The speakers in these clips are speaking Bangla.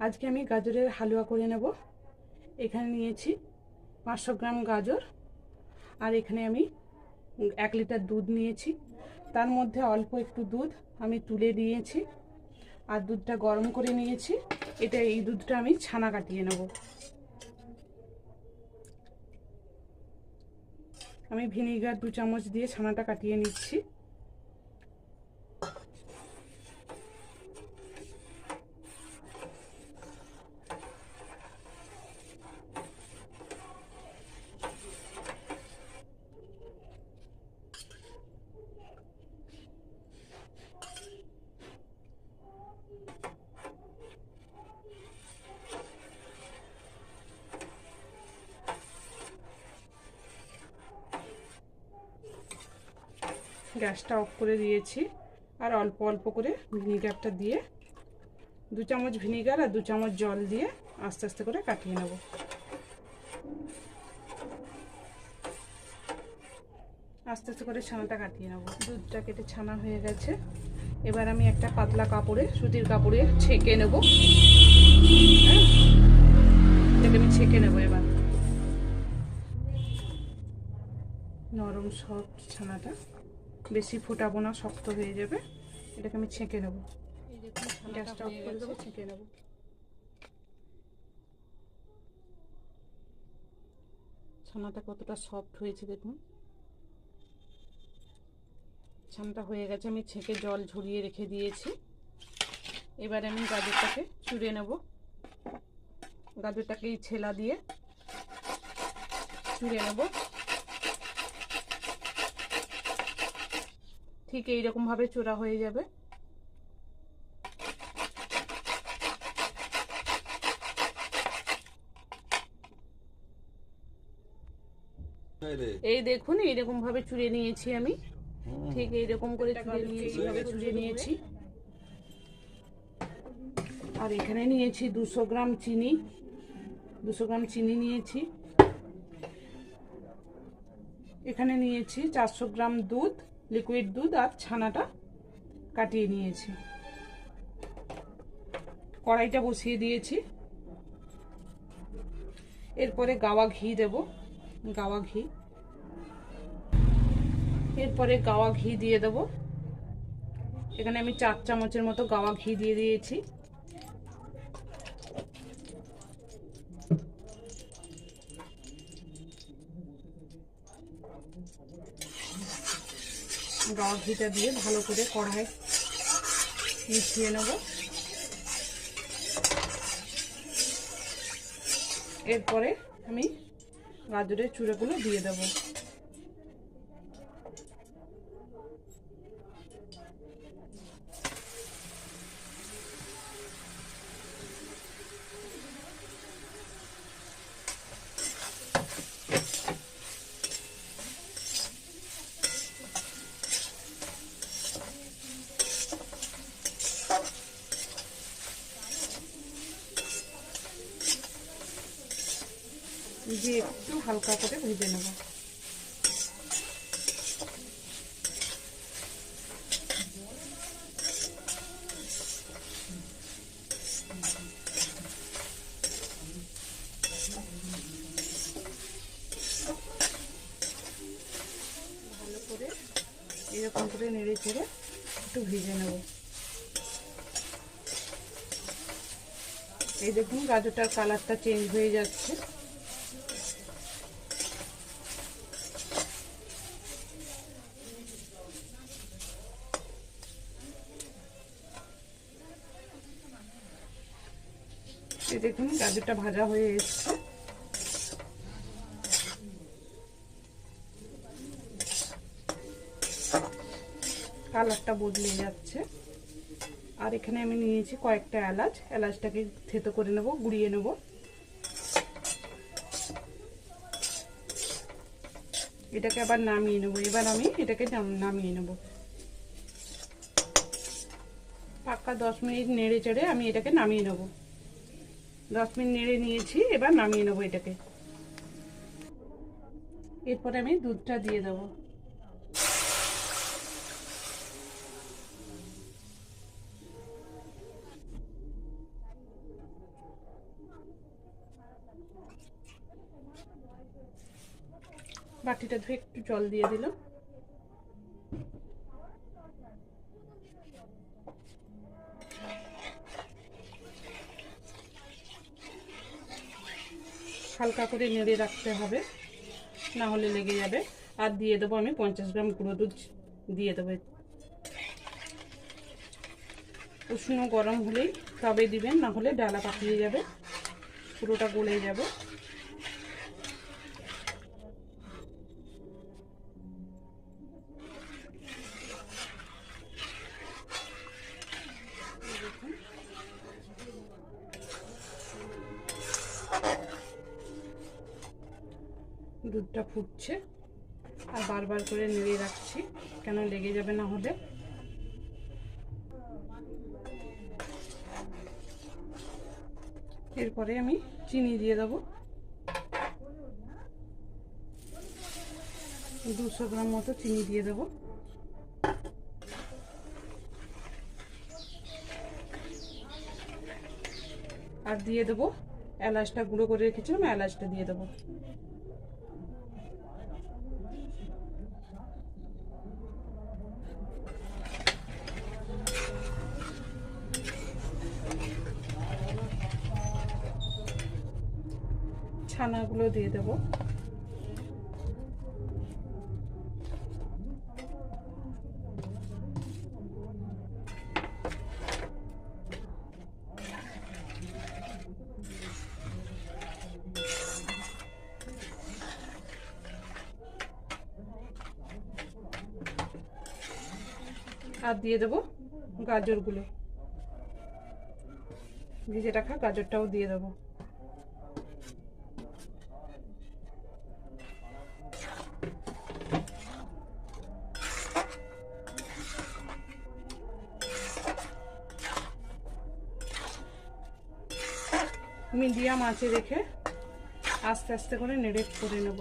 আজকে আমি গাজরের হালুয়া করে নেব। এখানে নিয়েছি 500 গ্রাম গাজর, আর এখানে আমি 1 লিটার দুধ নিয়েছি। তার মধ্যে অল্প একটু দুধ আমি তুলে দিয়েছি, আর দুধটা গরম করে নিয়েছি। এই দুধটা আমি ছানা কাটিয়ে নেব। আমি ভিনিগার 2 চামচ দিয়ে ছানাটা কাটিয়ে নিচ্ছি। গ্যাসটা অফ করে দিয়েছি, আর অল্প অল্প করে ভিনিগারটা দিয়ে 2 চামচ ভিনিগার আর 2 চামচ জল দিয়ে আস্তে আস্তে করে কাটিয়ে নেব। আস্তে আস্তে করে ছানাটা কাটিয়ে নেব। দুধটা কেটে ছানা হয়ে গেছে। এবার আমি একটা পাতলা কাপড়ে, সুতির কাপড়ে ছেঁকে নেব। এটাকে আমি ছেঁকে নেব। এবার নরম সফট ছানাটা, বেশি ফোটাবো না, শক্ত হয়ে যাবে। এটাকে আমি ছেঁকে নেব। গ্যাসটা অফ করে দেবো, ছেঁকে নেব। ছানাটা কতটা সফট হয়েছে দেখুন। ছানাটা হয়ে গেছে, আমি ছেঁকে জল ঝরিয়ে রেখে দিয়েছি। এবার আমি গাজরটাকে চুড়ে নেব। গাজরটাকে এই ছেলা দিয়ে চুড়ে নেব। ঠিক এইরকম ভাবে চূড়া হয়ে যাবে। এই দেখুন, এইরকম ভাবে চুড়ে নিয়েছি আমি। ঠিক এইরকম করে চুড়ে নিয়েছি। আর এখানে নিয়েছি 200 গ্রাম চিনি। 200 গ্রাম চিনি নিয়েছি। এখানে নিয়েছি 400 গ্রাম দুধ, লিকুইড দুধ, আর ছানাটা কাটিয়ে নিয়েছি। কড়াইটা বসিয়ে দিয়েছি। এরপরে গাওয়া ঘি দেব। গাওয়া ঘি, এরপরে গাওয়া ঘি দিয়ে দেব। এখানে আমি 4 চামচের মতো গাওয়া ঘি দিয়ে দিয়েছি। গাওয়া ঘিটা দিয়ে ভালো করে কড়াই মিশিয়ে নেব। এরপরে আমি গাজরের চূড়াগুলো দিয়ে দেব। দিয়ে একটু হালকা করে ভেজে নেব। ভালো করে এরকম করে নেড়ে চেড়ে একটু ভেজে নেব। এই দেখুন, গাজরটার কালারটা চেঞ্জ হয়ে যাচ্ছে। এই দেখুন, গাজরটা ভাজা হয়ে এসছে। কালারটা বদলে যাচ্ছে। আর এখানে আমি নিয়েছি কয়েকটা এলাচ। এলাচটাকে থেতো করে নেব, গুঁড়িয়ে নেব। এটাকে আবার নামিয়ে নেব। এবার আমি এটাকে নামিয়ে নেব। পাক্কা 10 মিনিট নেড়ে চেড়ে আমি এটাকে নামিয়ে নেব। 10 মিনিট নেড়ে নিয়েছি, এবার নামিয়ে নেব এটাকে। এরপরে আমি দুধটা দিয়ে দেবো। বাটিটা ধুয়ে একটু জল দিয়ে দিলাম। হালকা করে নেড়ে রাখতে হবে, না হলে লেগে যাবে। আর দিয়ে দেবো আমি 50 গ্রাম গুঁড়ো দুধ দিয়ে দেবো। উষ্ণ গরম হলেই তবে দিবেন, না হলে ডালা পাকিয়ে যাবে, পুরোটা গলে যাবে। দুধটা ফুটছে, আর বারবার করে নেড়ে রাখছি, কেন লেগে যাবে না হলে। এরপরে আমি চিনি দিয়ে দেবো, 200 গ্রাম মতো চিনি দিয়ে দেবো। আর দিয়ে দেবো এলাচটা গুঁড়ো করে রেখেছিলাম, এলাচটা দিয়ে দেবো। ছানাগুলো দিয়ে দেবো। আর দিয়ে দেবো গাজরগুলো, ভিজে রাখা গাজরটাও দিয়ে দেবো। মিডিয়াম আঁচে রেখে আস্তে আস্তে করে নেড়ে করে নেব।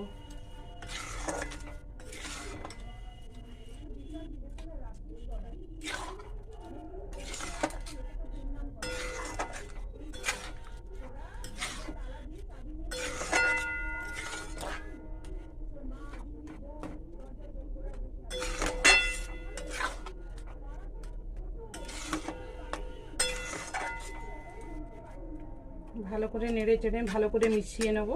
ভালো করে নেড়ে চেড়ে ভালো করে মিশিয়ে নেব।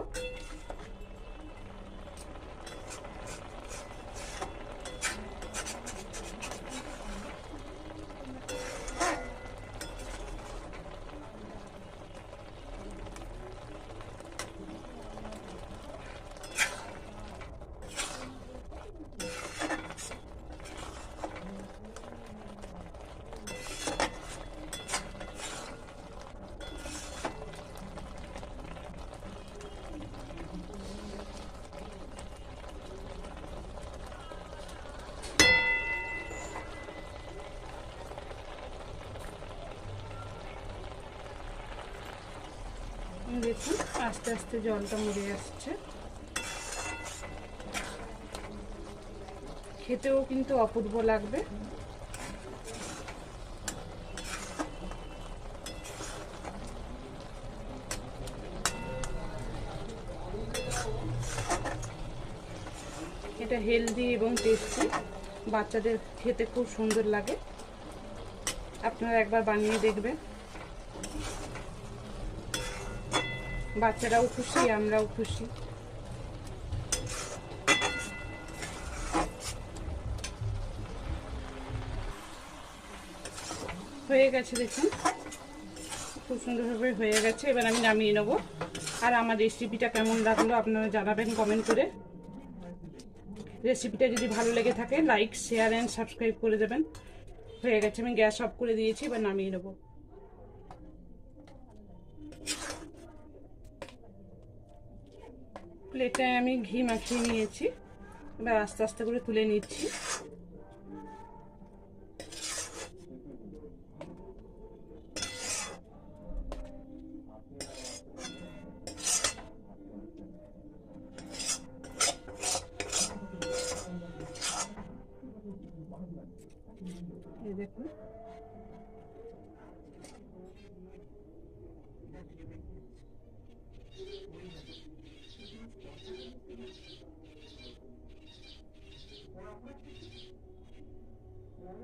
দেখুন আস্তে আস্তে জলটা মরে আসছে, খেতেও কিন্তু অপূর্ব লাগবে। এটা হেলদি এবং টেস্টি, বাচ্চাদের খেতে খুব সুন্দর লাগে। আপনারা একবার বানিয়ে দেখবেন, বাচ্চারাও খুশি, আমরাও খুশি। হয়ে গেছে দেখুন, খুব সুন্দরভাবে হয়ে গেছে। এবার আমি নামিয়ে নেব। আর আমার রেসিপিটা কেমন লাগলো আপনারা জানাবেন কমেন্ট করে। রেসিপিটা যদি ভালো লেগে থাকে লাইক, শেয়ার অ্যান্ড সাবস্ক্রাইব করে দেবেন। হয়ে গেছে, আমি গ্যাস অফ করে দিয়েছি, এবার নামিয়ে নেব। প্লেটে আমি ঘি মাখিয়ে নিয়েছি, এবার আস্তে আস্তে করে তুলে নিচ্ছি। এই দেখুন